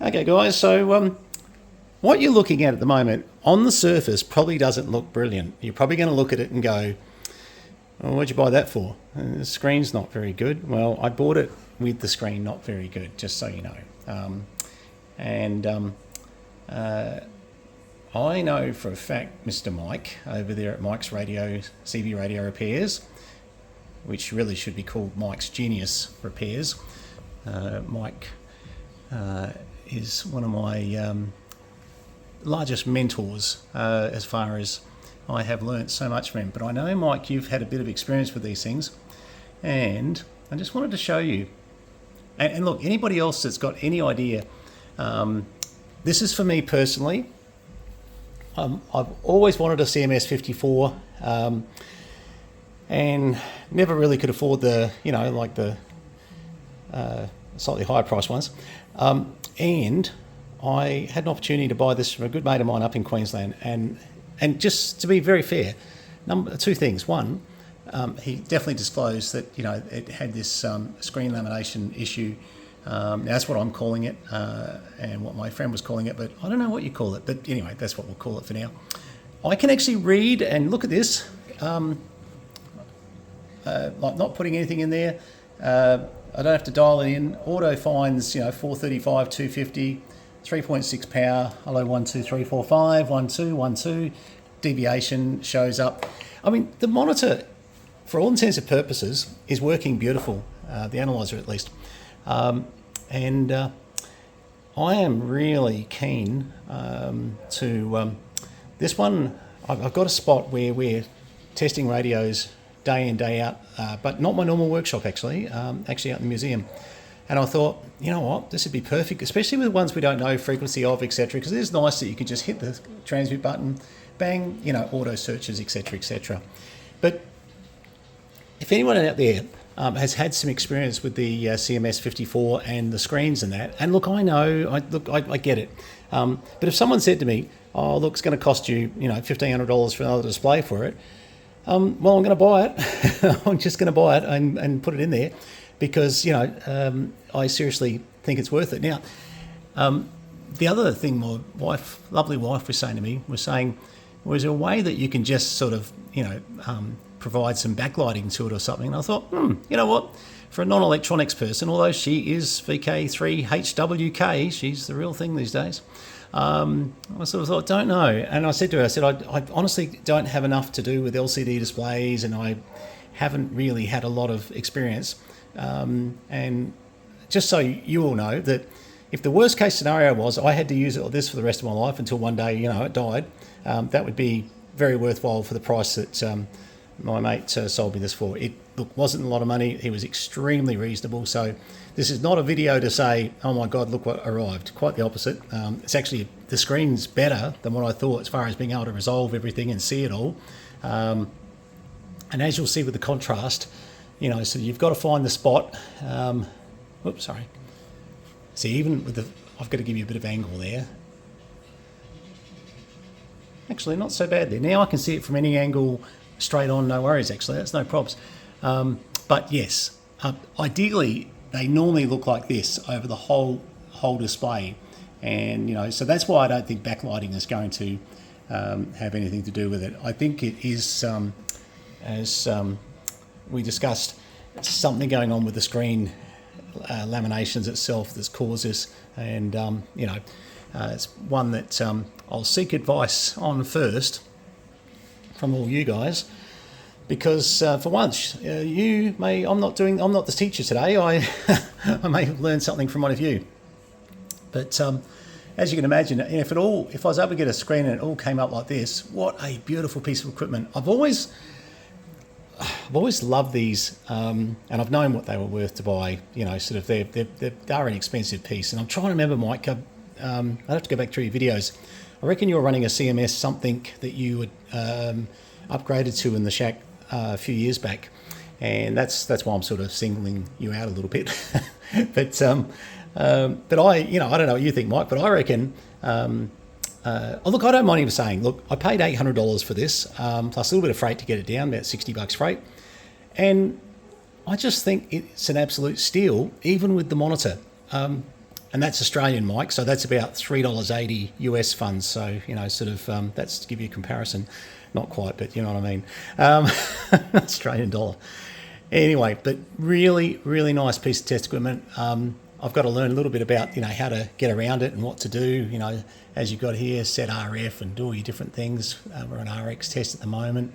Okay, guys, so what you're looking at the moment on the surface probably doesn't look brilliant. You're probably going to look at it and go, well, what'd you buy that for? The screen's not very good. Well, I bought it with the screen not very good, just so you know. I know for a fact Mr. Mike over there at Mike's CV Radio Repairs, which really should be called Mike's Genius Repairs. Mike is one of my largest mentors as far as I have learnt so much from him. But I know, Mike, you've had a bit of experience with these things, and I just wanted to show you. And look, anybody else that's got any idea, this is for me personally. I've always wanted a CMS54 and never really could afford the, like the slightly higher price ones. And I had an opportunity to buy this from a good mate of mine up in Queensland. And just to be very fair, two things. One, he definitely disclosed that, it had this screen lamination issue. That's what I'm calling it, and what my friend was calling it, but I don't know what you call it. But anyway, that's what we'll call it for now. I can actually read and look at this, like not putting anything in there. I don't have to dial it in. Auto finds, 435, 250, 3.6 power. Hello, 1, 2, 3, 4, 5, 1, 2, 1, 2. Deviation shows up. I mean, the monitor, for all intents and purposes, is working beautiful. The analyzer, at least. And I am really keen to this one. I've got a spot where we're testing radios day in, day out, but not my normal workshop, actually out in the museum. And I thought, you know what, this would be perfect, especially with ones we don't know frequency of, etc. Because it is nice that you can just hit the transmit button, bang, auto searches, etc. But if anyone out there has had some experience with the CMS54 and the screens and that, and look, I know, I get it. But if someone said to me, oh, look, it's going to cost you, $1,500 for another display for it, well, I'm going to buy it. I'm just going to buy it and put it in there because, I seriously think it's worth it. Now, the other thing my lovely wife was saying to me was there a way that you can just sort of, provide some backlighting to it or something? And I thought, you know what? For a non-electronics person, although she is VK3HWK, she's the real thing these days. I sort of thought, don't know. And I said to her, I honestly don't have enough to do with LCD displays, and I haven't really had a lot of experience. And just so you all know that if the worst case scenario was I had to use this for the rest of my life until one day, it died, that would be very worthwhile for the price that my mate sold me this for. It wasn't a lot of money. He was extremely reasonable. So this is not a video to say, oh my God, look what arrived. Quite the opposite. It's actually, the screen's better than what I thought as far as being able to resolve everything and see it all. And as you'll see with the contrast, so you've got to find the spot. Oops, sorry. See, even with I've got to give you a bit of angle there. Actually, not so bad there. Now I can see it from any angle straight on, no worries, actually. That's no probs. But yes, ideally, they normally look like this over the whole display. And, so that's why I don't think backlighting is going to have anything to do with it. I think it is, as we discussed, something going on with the screen laminations itself that's caused this. And, it's one that I'll seek advice on first from all you guys, because for once I'm not the teacher today. I may have learned something from one of you. But as you can imagine, if I was able to get a screen and it all came up like this, what a beautiful piece of equipment. I've always loved these, and I've known what they were worth to buy. They're an expensive piece. And I'm trying to remember, Mike. I'd have to go back through your videos. I reckon you were running a CMS something that you would upgraded to in the shack a few years back, and that's why I'm sort of singling you out a little bit. But I don't know what you think, Mike, but I reckon. Look, I don't mind even saying, look, I paid $800 for this, plus a little bit of freight to get it down, about $60 freight, and I just think it's an absolute steal, even with the monitor. and that's Australian, Mike. So that's about $3.80 US funds. So, you know, sort of, that's to give you a comparison. Not quite, but you know what I mean. Australian dollar. Anyway, but really, really nice piece of test equipment. I've got to learn a little bit about, you know, how to get around it and what to do. You know, as you've got here, set RF and do all your different things. We're on RX test at the moment.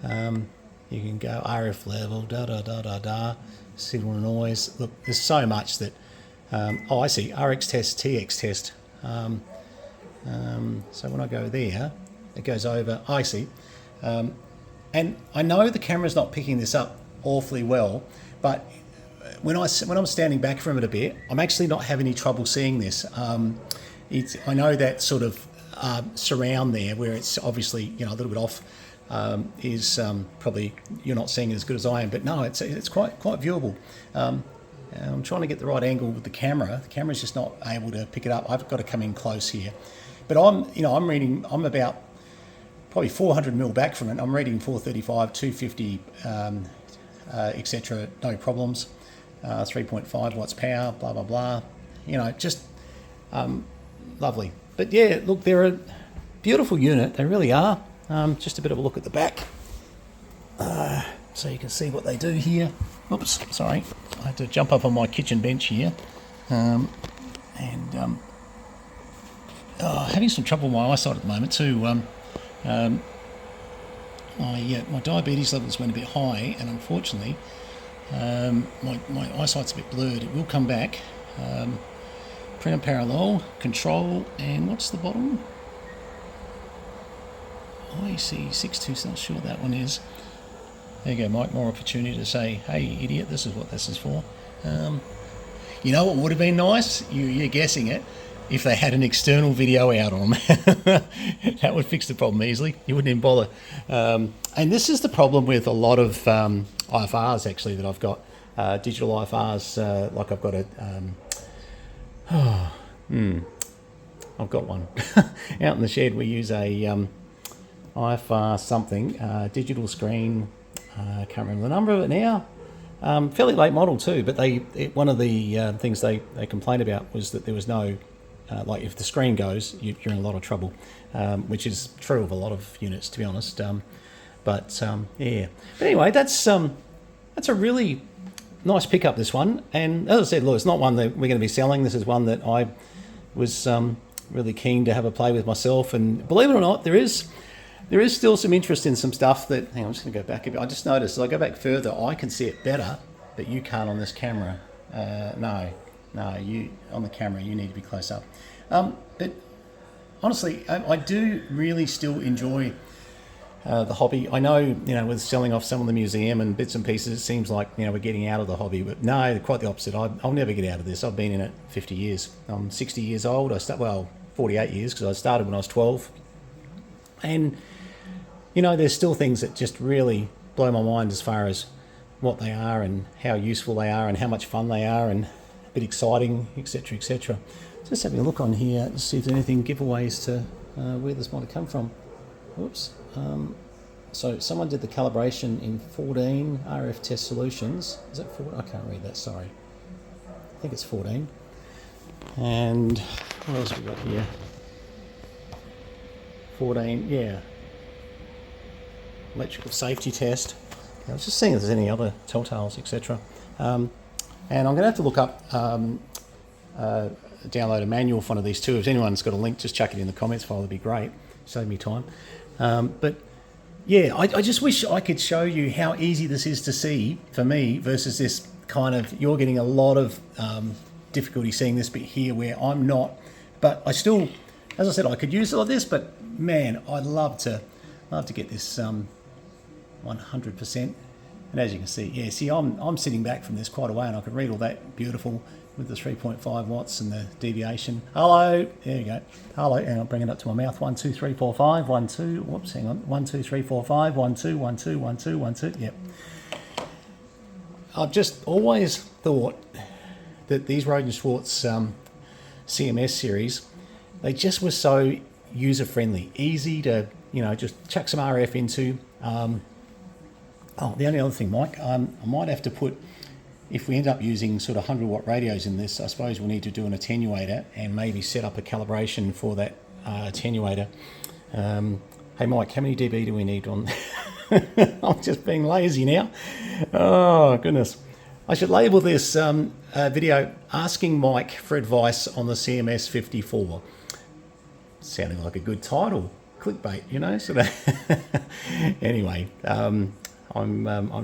You can go RF level, signal and noise. Look, there's so much that, oh, I see, RX test, TX test. So when I go there, it goes over, I see. And I know the camera's not picking this up awfully well, but when I'm standing back from it a bit, I'm actually not having any trouble seeing this. I know that sort of surround there, where it's obviously, you know, a little bit off, is probably you're not seeing it as good as I am, but no, it's quite viewable. I'm trying to get the right angle with the camera. The camera's just not able to pick it up. I've got to come in close here, but I'm about probably 400 mil back from it. I'm reading 435, 250, etc. No problems. 3.5 watts power, blah blah blah. You know, just lovely. But yeah, look, they're a beautiful unit. They really are. Just a bit of a look at the back, so you can see what they do here. Oops, sorry, I had to jump up on my kitchen bench here, having some trouble with my eyesight at the moment too. My diabetes levels went a bit high, and unfortunately, my eyesight's a bit blurred. It will come back. Print and parallel, control, and what's the bottom? IC62, not sure what that one is. There you go, Mike, more opportunity to say, hey, idiot, this is what this is for. You know what would have been nice? You're guessing it. If they had an external video out on them. That would fix the problem easily. You wouldn't even bother. And this is the problem with a lot of IFRs, actually, that I've got. Digital IFRs, like I've got I've got one. Out in the shed, we use a IFR something, digital screen. I can't remember the number of it now. Fairly late model too, but one of the things they complained about was that there was no, like if the screen goes, you're in a lot of trouble, which is true of a lot of units, to be honest. Yeah. But anyway, that's a really nice pickup, this one. And as I said, look, it's not one that we're going to be selling. This is one that I was really keen to have a play with myself. And believe it or not, there is still some interest in some stuff that, hang on, I'm just going to go back a bit. I just noticed, as I go back further, I can see it better, but you can't on this camera. No, you on the camera, you need to be close up. But honestly, I do really still enjoy the hobby. I know, you know, with selling off some of the museum and bits and pieces, it seems like, you know, we're getting out of the hobby, but no, quite the opposite. I'll never get out of this. I've been in it 50 years. I'm 60 years old. 48 years, because I started when I was 12. And, you know, there's still things that just really blow my mind as far as what they are and how useful they are and how much fun they are and a bit exciting, etc., etc. Just having a look on here to see if there's anything giveaways to where this might have come from. Whoops. So someone did the calibration in 14 RF test solutions. Is that 14? I can't read that, sorry. I think it's 14. And what else have we got here? 14, yeah. Electrical safety test. I was just seeing if there's any other telltales, etc. And I'm going to have to look up, download a manual for one of these too. If anyone's got a link, just chuck it in the comments file. That'd be great. Save me time. But yeah, I just wish I could show you how easy this is to see for me versus this kind of, you're getting a lot of difficulty seeing this bit here where I'm not. But I still, as I said, I could use a lot of this, but man, I'd love to get this 100%. And as you can see, yeah, see, I'm sitting back from this quite a way, and I can read all that beautiful with the 3.5 watts and the deviation. Hello, there you go. Hello, and I'll bring it up to my mouth. 1, 2, 3, 4, 5. 1, 2. Whoops, hang on. 1, 2, 3, 4, 5. 1, 2, 1, 2, 1, 2, 1, 2. Yep. I've just always thought that these Rhode and Schwarz CMS series, they just were so user friendly, easy to, you know, just chuck some RF into. The only other thing, Mike, I might have to put if we end up using sort of 100-watt radios in this, I suppose we'll need to do an attenuator and maybe set up a calibration for that attenuator. Hey Mike, how many dB do we need on? I'm just being lazy now. Oh goodness. I should label this video "Asking Mike for Advice on the CMS54." Sounding like a good title, clickbait, you know. So that anyway, I'm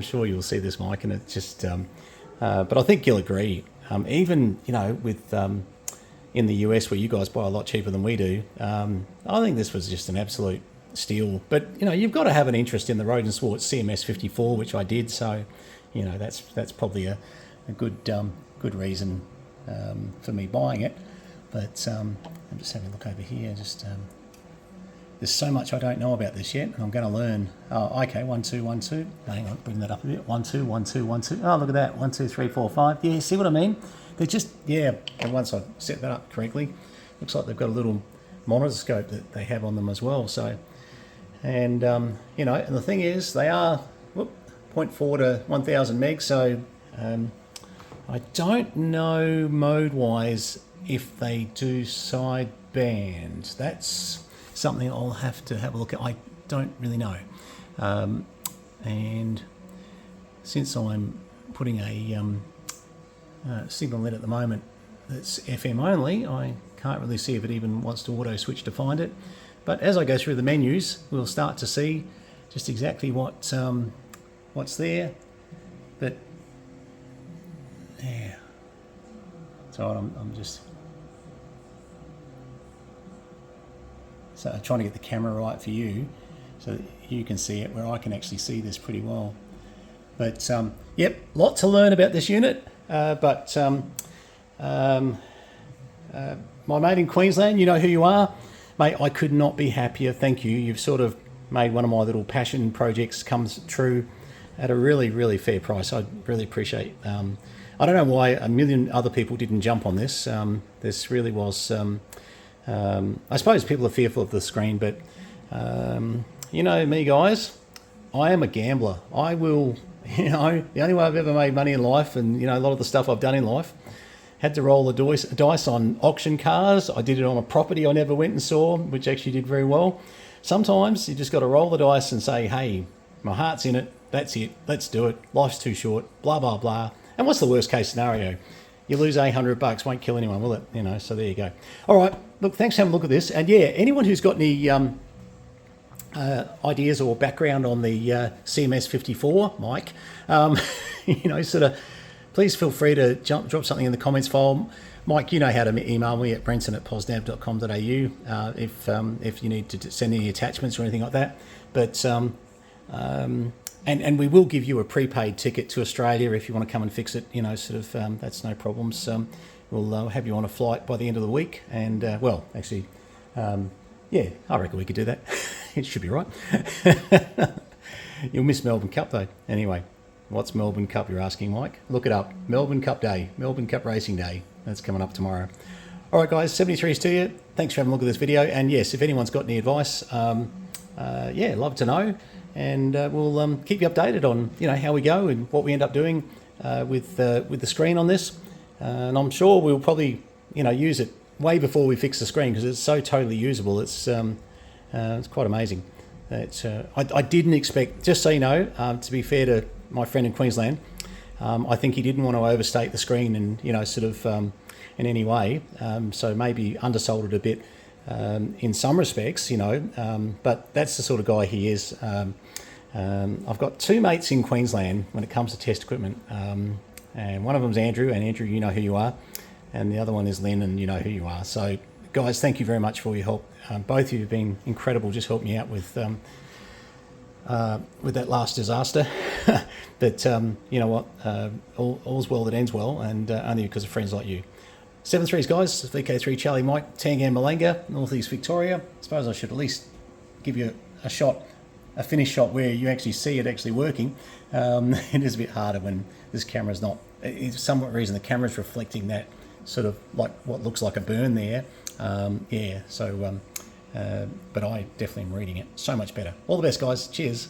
sure you'll see this, Mike, and it just. But I think you'll agree. Even with in the US where you guys buy a lot cheaper than we do, I think this was just an absolute steal. But you've got to have an interest in the Rhode and Schwarz CMS54, which I did. So that's probably a good reason for me buying it. But I'm just having a look over here. There's so much I don't know about this yet, and I'm going to learn. Oh, okay, 1 2 1 2. Hang on, bring that up a bit. 1 2 1 2 1 2. Oh, look at that. 1 2 3 4 5. Yeah, see what I mean? They're just And once I set that up correctly, looks like they've got a little monitor scope that they have on them as well. So, and and the thing is, they are 0.4 to 1,000 meg. So, I don't know mode-wise if they do sideband. That's something I'll have to have a look at. I don't really know. And since I'm putting a signal in at the moment that's FM only, I can't really see if it even wants to auto switch to find it. But as I go through the menus, we'll start to see just exactly what's there. But yeah, so I'm just trying to get the camera right for you so that you can see it, where I can actually see this pretty well. But yep, lot to learn about this unit. But my mate in Queensland, you know who you are, mate. I could not be happier. Thank you. You've sort of made one of my little passion projects come true at a really, really fair price. I really appreciate. I don't know why a million other people didn't jump on this. This really was. I suppose people are fearful of the screen, but you know me, guys. I am a gambler. I will. The only way I've ever made money in life, and a lot of the stuff I've done in life, had to roll the dice on auction cars. I did it on a property I never went and saw, which actually did very well. Sometimes you just got to roll the dice and say, hey, my heart's in it. That's it. Let's do it. Life's too short. Blah, blah, blah. And what's the worst case scenario? You lose $800, won't kill anyone, will it? So there you go. All right. Look, thanks for having a look at this. And yeah, anyone who's got any ideas or background on the CMS54, Mike, please feel free to drop something in the comments file. Mike, you know how to email me at brenton@posnav.com.au if you need to send any attachments or anything like that. But and we will give you a prepaid ticket to Australia if you want to come and fix it. That's no problems. We'll have you on a flight by the end of the week. And yeah, I reckon we could do that. It should be right. You'll miss Melbourne Cup though. Anyway, what's Melbourne Cup, you're asking, Mike? Look it up. Melbourne Cup Day. Melbourne Cup Racing Day. That's coming up tomorrow. All right, guys, 73s to you. Thanks for having a look at this video. And yes, if anyone's got any advice, love to know. And we'll keep you updated on how we go and what we end up doing with the screen on this. And I'm sure we'll probably use it way before we fix the screen because it's so totally usable. It's quite amazing. I didn't expect, just so you know, to be fair to my friend in Queensland, I think he didn't want to overstate the screen and in any way. So maybe undersold it a bit in some respects, but that's the sort of guy he is. I've got two mates in Queensland when it comes to test equipment, and one of them's Andrew, and Andrew, you know who you are, and the other one is Lynn, and you know who you are. So guys, thank you very much for your help. Both of you have been incredible, just helping me out with that last disaster. But you know what, all's well that ends well, and only because of friends like you. 7-3s, guys. VK3 Charlie Mike, Tangan Malanga, North East Victoria. I suppose I should at least give you a shot, a finished shot where you actually see it actually working. It is a bit harder when this camera's not. For some reason, the camera's reflecting that sort of like what looks like a burn there. But I definitely am reading it so much better. All the best, guys. Cheers.